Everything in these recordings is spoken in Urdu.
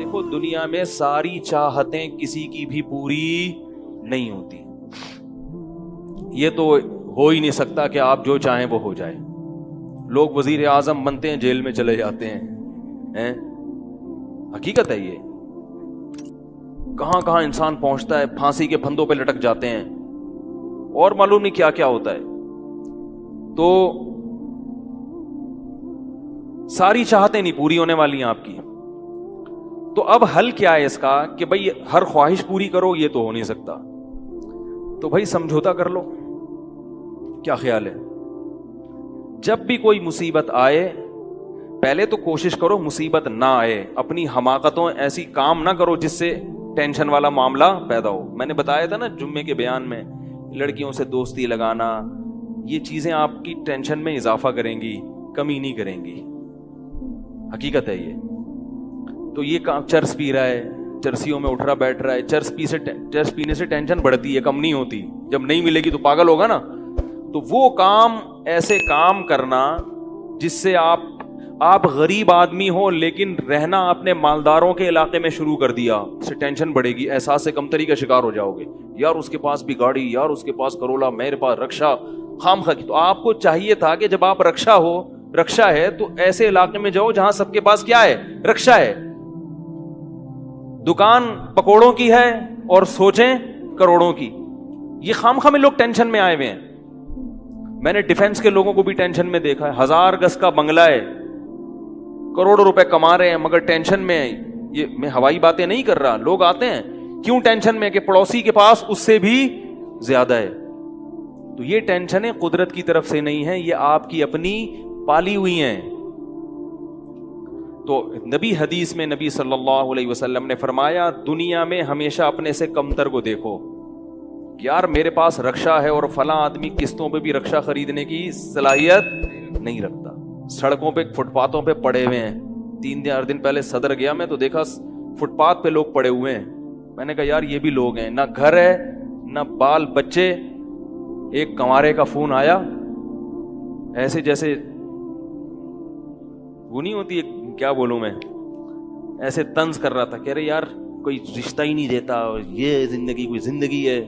دیکھو دنیا میں ساری چاہتیں کسی کی بھی پوری نہیں ہوتی. یہ تو ہو ہی نہیں سکتا کہ آپ جو چاہیں وہ ہو جائے. لوگ وزیر اعظم بنتے ہیں جیل میں چلے جاتے ہیں. حقیقت ہے یہ. کہاں کہاں انسان پہنچتا ہے, پھانسی کے پھندوں پہ لٹک جاتے ہیں اور معلوم نہیں کیا کیا ہوتا ہے. تو ساری چاہتیں نہیں پوری ہونے والی ہیں آپ کی. تو اب حل کیا ہے اس کا کہ بھئی ہر خواہش پوری کرو, یہ تو ہو نہیں سکتا. تو بھئی سمجھوتا کر لو. کیا خیال ہے؟ جب بھی کوئی مصیبت آئے پہلے تو کوشش کرو مصیبت نہ آئے. اپنی حماقتوں ایسی کام نہ کرو جس سے ٹینشن والا معاملہ پیدا ہو. میں نے بتایا تھا نا جمعے کے بیان میں, لڑکیوں سے دوستی لگانا, یہ چیزیں آپ کی ٹینشن میں اضافہ کریں گی, کمی نہیں کریں گی. حقیقت ہے یہ. تو یہ چرس پی رہا ہے, چرسیوں میں اٹھ رہا بیٹھ رہا ہے, چرس پینے سے ٹینشن بڑھتی ہے, کم نہیں ہوتی. جب نہیں ملے گی تو پاگل ہوگا نا. تو وہ کام, ایسے کام کرنا جس سے آپ غریب آدمی ہو لیکن رہنا اپنے مالداروں کے علاقے میں شروع کر دیا, اس سے ٹینشن بڑھے گی, احساس کمتری کا شکار ہو جاؤ گے. یار اس کے پاس بھی گاڑی, یار اس کے پاس کرولا, میرے پاس رکشا, خام خا. تو آپ کو چاہیے تھا کہ جب آپ رکشا ہے تو ایسے علاقے میں جاؤ جہاں سب کے پاس کیا ہے, رکشا ہے. دکان پکوڑوں کی ہے اور سوچیں کروڑوں کی. یہ خام خا میں لوگ ٹینشن میں آئے ہوئے ہیں. میں نے ڈیفنس کے لوگوں کو بھی ٹینشن میں دیکھا ہے. 1000 گز کا بنگلہ ہے, کروڑوں روپے کما رہے ہیں مگر ٹینشن میں. یہ میں ہوائی باتیں نہیں کر رہا. لوگ آتے ہیں کیوں ٹینشن میں کہ پڑوسی کے پاس اس سے بھی زیادہ ہے. تو یہ ٹینشنیں قدرت کی طرف سے نہیں ہیں, یہ آپ کی اپنی پالی ہوئی ہیں. تو نبی حدیث میں نبی صلی اللہ علیہ وسلم نے فرمایا دنیا میں ہمیشہ اپنے سے کمتر کو دیکھو. یار میرے پاس رکشا ہے اور فلاں آدمی قسطوں پہ بھی رکشا خریدنے کی صلاحیت نہیں رکھتا. سڑکوں پہ فٹ پاتھوں پہ پڑے ہوئے ہیں. 3-4 دن پہلے صدر گیا میں تو دیکھا فٹ پاتھ پہ لوگ پڑے ہوئے ہیں. میں نے کہا یار یہ بھی لوگ ہیں, نہ گھر ہے نہ بال بچے. ایک کنوارے کا فون آیا, ایسے جیسے وہ نہیں ہوتی, کیا بولوں میں, ایسے طنز کر رہا تھا. کہہ رہے یار کوئی رشتہ ہی نہیں دیتا, یہ زندگی کوئی زندگی ہے.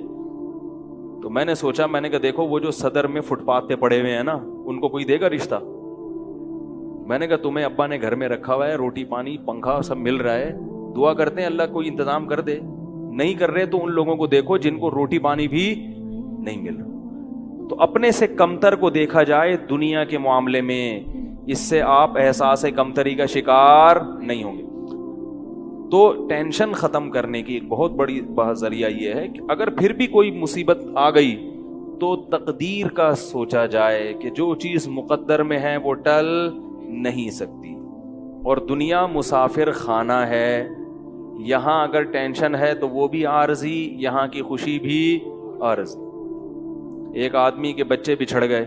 تو میں نے سوچا, میں نے کہا دیکھو وہ جو صدر میں فٹ پاتھ پہ پڑے ہوئے ہیں نا, ان کو کوئی دے گا رشتہ؟ میں نے کہا تمہیں ابا نے گھر میں رکھا ہوا ہے, روٹی پانی پنکھا سب مل رہا ہے, دعا کرتے ہیں اللہ کوئی انتظام کر دے. نہیں کر رہے تو ان لوگوں کو دیکھو جن کو روٹی پانی بھی نہیں مل رہا. تو اپنے سے کمتر کو دیکھا جائے دنیا کے معاملے میں, اس سے آپ احساس کمتری کا شکار نہیں ہوں گے. تو ٹینشن ختم کرنے کی ایک بہت بڑی ذریعہ یہ ہے کہ اگر پھر بھی کوئی مصیبت آ گئی تو تقدیر کا سوچا جائے کہ جو چیز مقدر میں ہے وہ ٹل نہیں سکتی. اور دنیا مسافر خانہ ہے, یہاں اگر ٹینشن ہے تو وہ بھی عارضی, یہاں کی خوشی بھی عارضی. ایک آدمی کے بچے بچھڑ گئے,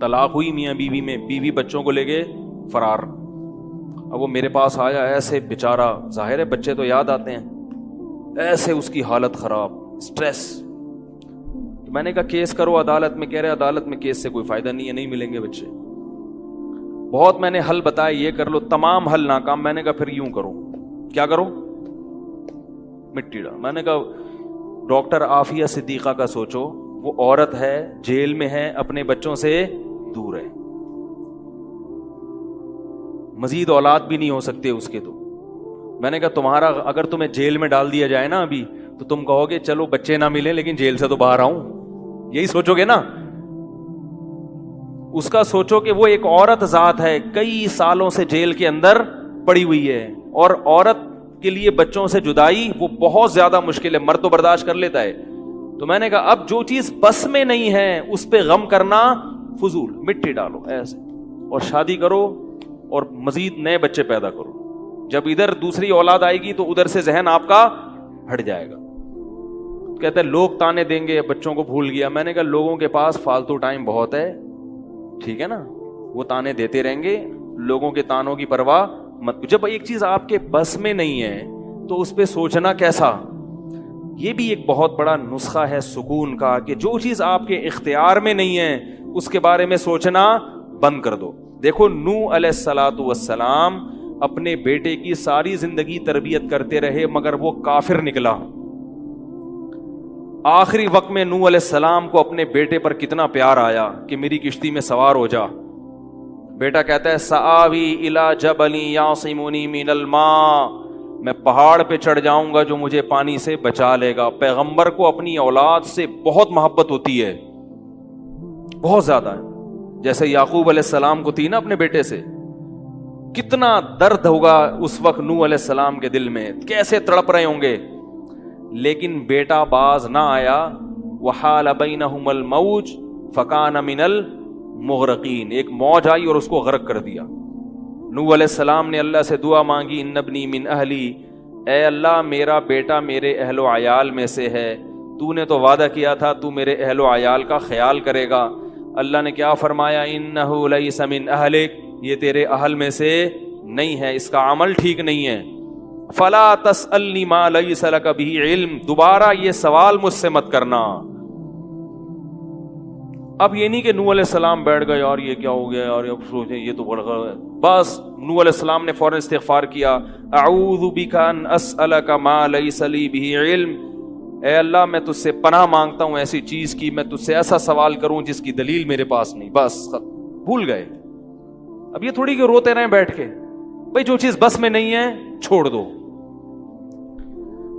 طلاق ہوئی میاں بیوی میں, بیوی بچوں کو لے گئے فرار. اب وہ میرے پاس آیا, ایسے بیچارہ, ظاہر ہے بچے تو یاد آتے ہیں, ایسے اس کی حالت خراب, سٹریس. تو میں نے کہا کیس کرو عدالت میں. کہہ رہے عدالت میں کیس سے کوئی فائدہ نہیں ہے, نہیں ملیں گے بچے. بہت میں نے حل بتایا, یہ کر لو, تمام حل ناکام. میں نے کہا پھر یوں کرو. کیا کرو؟ مٹی ڈال. میں نے کہا ڈاکٹر عافیہ صدیقہ کا سوچو, وہ عورت ہے, جیل میں ہے, اپنے بچوں سے دور ہے, مزید اولاد بھی نہیں ہو سکتے اس کے. تو میں نے کہا تمہارا اگر تمہیں جیل میں ڈال دیا جائے نا ابھی, تو تم کہو گے چلو بچے نہ ملے لیکن جیل سے تو باہر آؤں, یہی سوچو گے نا. اس کا سوچو کہ وہ ایک عورت ذات ہے, کئی سالوں سے جیل کے اندر پڑی ہوئی ہے, اور عورت کے لیے بچوں سے جدائی وہ بہت زیادہ مشکل ہے. مرد تو برداشت کر لیتا ہے. تو میں نے کہا اب جو چیز بس میں نہیں ہے اس پہ غم کرنا فضول, مٹی ڈالو ایسے, اور شادی کرو اور مزید نئے بچے پیدا کرو. جب ادھر دوسری اولاد آئے گی تو ادھر سے ذہن آپ کا ہٹ جائے گا. کہتے ہیں لوگ تانے دیں گے, بچوں کو بھول گیا. میں نے کہا لوگوں کے پاس فالتو ٹائم بہت ہے, ٹھیک ہے نا, وہ تانے دیتے رہیں گے, لوگوں کے تانوں کی پرواہ مت. جب ایک چیز آپ کے بس میں نہیں ہے تو اس پہ سوچنا کیسا. یہ بھی ایک بہت بڑا نسخہ ہے سکون کا کہ جو چیز آپ کے اختیار میں نہیں ہے اس کے بارے میں سوچنا بند کر دو. دیکھو نوح علیہ الصلوۃ والسلام اپنے بیٹے کی ساری زندگی تربیت کرتے رہے مگر وہ کافر نکلا. آخری وقت میں نوح علیہ السلام کو اپنے بیٹے پر کتنا پیار آیا کہ میری کشتی میں سوار ہو جا. بیٹا کہتا ہے سآوی الی جبل یعصمنی من الماء، میں پہاڑ پہ چڑھ جاؤں گا جو مجھے پانی سے بچا لے گا. پیغمبر کو اپنی اولاد سے بہت محبت ہوتی ہے، بہت زیادہ ہے. جیسے یعقوب علیہ السلام کو تھی نا اپنے بیٹے سے. کتنا درد ہوگا اس وقت نوح علیہ السلام کے دل میں، کیسے تڑپ رہے ہوں گے. لیکن بیٹا باز نہ آیا. وحال بینہم الموج فکان من المغرقین، ایک موج آئی اور اس کو غرق کر دیا. نوح علیہ السلام نے اللہ سے دعا مانگی ان ابنی من اہلی، اے اللہ میرا بیٹا میرے اہل و عیال میں سے ہے، تو نے تو وعدہ کیا تھا تو میرے اہل و عیال کا خیال کرے گا. اللہ نے کیا فرمایا انہ لیس من اہلک، یہ تیرے اہل میں سے نہیں ہے، اس کا عمل ٹھیک نہیں ہے. فلا تسألنی ما لیس لک بہ علم، دوبارہ یہ سوال مجھ سے مت کرنا. اب یہ نہیں کہ نوح علیہ السلام بیٹھ گئے اور یہ کیا ہو گیا اور اب سوچیں یہ تو بڑا ہے. بس نوح علیہ السلام نے فوراً استغفار کیا. اعوذ بک ان اسألک ما لیس لی بہ علم، اے اللہ میں تجھ سے پناہ مانگتا ہوں ایسی چیز کی، میں تجھ سے ایسا سوال کروں جس کی دلیل میرے پاس نہیں. بس بھول گئے. اب یہ تھوڑی کہ روتے رہیں بیٹھ کے، بھئی جو چیز بس میں نہیں ہے چھوڑ دو.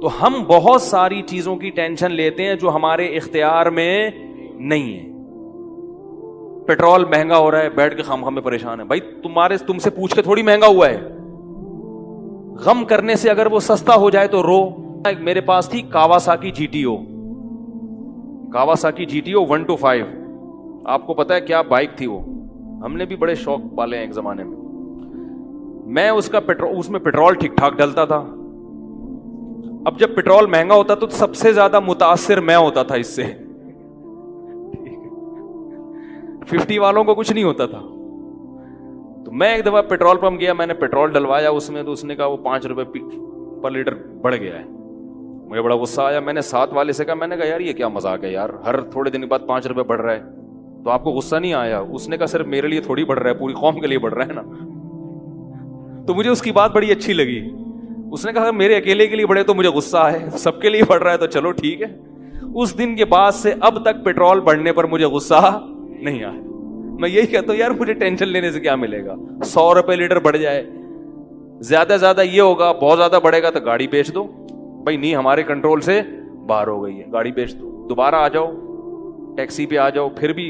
تو ہم بہت ساری چیزوں کی ٹینشن لیتے ہیں جو ہمارے اختیار میں نہیں ہے. پیٹرول مہنگا ہو رہا ہے، بیٹھ کے خام خام میں پریشان ہے. بھائی تم سے پوچھ کے تھوڑی مہنگا ہوا ہے. غم کرنے سے اگر وہ سستا ہو جائے تو رو. میرے پاس تھی Kawasaki G T O, Kawasaki G T O 125. آپ کو پتا ہے کیا بائک تھی وہ؟ ہم نے بھی بڑے شوق پالے ہیں ایک زمانے میں. میں اس میں پیٹرول ٹھیک ٹھاک ڈلتا تھا. اب جب پیٹرول مہنگا ہوتا تو سب سے زیادہ متاثر میں ہوتا تھا اس سے. 50 والوں کو کچھ نہیں ہوتا تھا. تو میں ایک دفعہ پیٹرول پمپ گیا، میں نے پیٹرول ڈلوایا اس میں، تو اس نے کہا وہ 5 روپے پر لیٹر بڑھ گیا ہے. مجھے بڑا غصہ آیا. میں نے ساتھ والے سے کہا، میں نے کہا یار یہ کیا مذاق ہے یار، ہر تھوڑے دن کے بعد 5 روپے بڑھ رہا ہے تو آپ کو غصہ نہیں آیا؟ اس نے کہا صرف میرے لیے تھوڑی بڑھ رہا ہے، پوری قوم کے لیے بڑھ رہا ہے نا. تو مجھے اس کی بات بڑی اچھی لگی. اس نے کہا میرے اکیلے کے لیے بڑھے تو مجھے غصہ آئے، سب کے لیے بڑھ رہا ہے تو چلو ٹھیک ہے. اس دن کے بعد سے اب تک پیٹرول بڑھنے پر مجھے غصہ نہیں آیا. میں یہی کہتا ہوں یار مجھے ٹینشن لینے سے کیا ملے گا. 100 روپے لیٹر بڑھ جائے، زیادہ سے زیادہ یہ ہوگا، بہت زیادہ بڑھے گا تو گاڑی بیچ دو. بھائی نہیں ہمارے کنٹرول سے باہر ہو گئی ہے، گاڑی بیچ دو، دوبارہ آ جاؤ، ٹیکسی پہ آ جاؤ، پھر بھی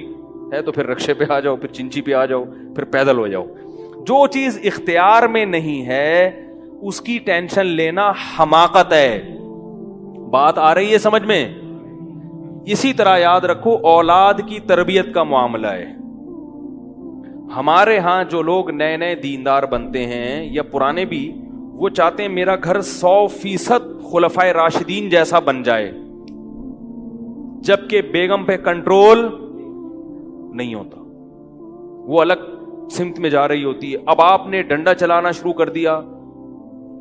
ہے تو پھر رکشے پہ آ جاؤ، پھر چنچی پہ آ جاؤ، پھر پیدل ہو جاؤ. جو چیز اختیار میں نہیں ہے اس کی ٹینشن لینا حماقت ہے. بات آ رہی ہے سمجھ میں؟ اسی طرح یاد رکھو اولاد کی تربیت کا معاملہ ہے. ہمارے ہاں جو لوگ نئے نئے دیندار بنتے ہیں یا پرانے بھی، وہ چاہتے ہیں میرا گھر 100% خلفائے راشدین جیسا بن جائے، جبکہ بیگم پہ کنٹرول نہیں ہوتا، وہ الگ سمت میں جا رہی ہوتی ہے. اب آپ نے ڈنڈا چلانا شروع کر دیا،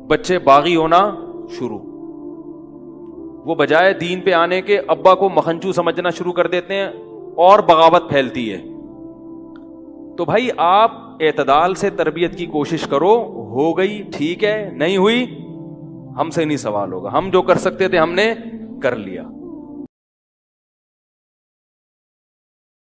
بچے باغی ہونا شروع. وہ بجائے دین پہ آنے کے ابا کو مکھنچو سمجھنا شروع کر دیتے ہیں اور بغاوت پھیلتی ہے. تو بھائی آپ اعتدال سے تربیت کی کوشش کرو. ہو گئی ٹھیک ہے، نہیں ہوئی ہم سے نہیں سوال ہوگا، ہم جو کر سکتے تھے ہم نے کر لیا.